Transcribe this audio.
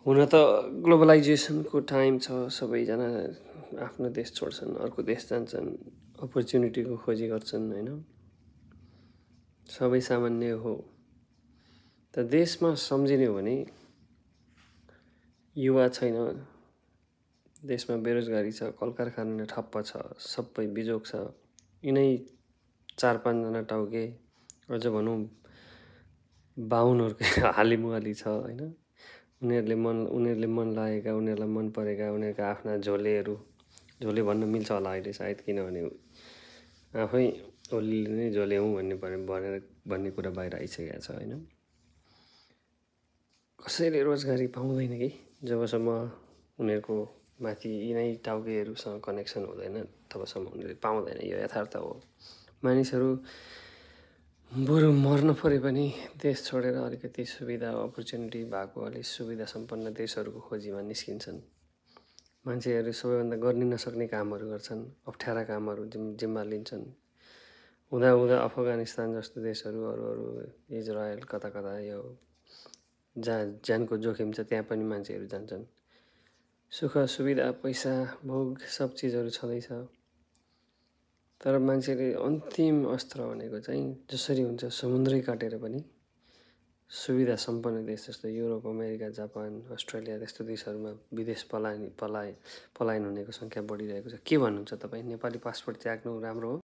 हुन त ग्लोबलाइजेसनको टाइम छ, सबैजना आफ्नो देश छोड्छन्, अर्को देश जान्छन्, अपर्च्युनिटीको खोजी गर्छन् होइन, सबै सामान्य हो। त देशमा सम्झिने हो भने युवा छैन, देशमा बेरोजगारी छ, कल कारखाना ठप्प छ, सबै बिजोग छ। यिनै 4-5 जना टाउके, अझ भनौँ बाहुनहरूकै हालिमुहाली छ होइन। उनीहरूले मन लागेका, उनीहरूलाई मन परेका, उनीहरूका आफ्ना झोलेहरू, झोले भन्न मिल्छ होला अहिले सायद, किनभने आफै ओलीले नै झोले हुँ भन्ने कुरा बाहिर आइसकेको छ होइन। कसैले रोजगारी पाउँदैन कि जबसम्म उनीहरूको माथि यिनै टाउकेहरूसँग कनेक्सन हुँदैन तबसम्म उनीहरूले पाउँदैन, यो यथार्थ हो। मानिसहरू बरु मर्न परे पनि देश छोडेर अलिकति सुविधा अपर्च्युनिटी भएको अलिक सुविधा सम्पन्न देशहरूको खोजीमा निस्किन्छन्। मान्छेहरू सबैभन्दा गर्न नसक्ने कामहरू गर्छन्, अप्ठ्यारा कामहरू जिम्मा लिन्छन्। हुँदा अफगानिस्तान जस्तो देशहरू, अरू इजरायल, कता यो जहाँ ज्यानको जोखिम छ त्यहाँ पनि मान्छेहरू जान्छन्। सुख सुविधा पैसा भोग सब चिजहरू छँदैछ, तर मान्छेले अन्तिम अस्त्र भनेको चाहिँ जसरी हुन्छ समुद्रै काटेर पनि सुविधा सम्पन्न देश जस्तो युरोप, अमेरिका, जापान, अस्ट्रेलिया जस्तो देशहरूमा विदेश पलायन हुनेको सङ्ख्या बढिरहेको छ। के भन्नुहुन्छ तपाईँ? नेपाली पासपोर्ट त्याग्नु राम्रो हो?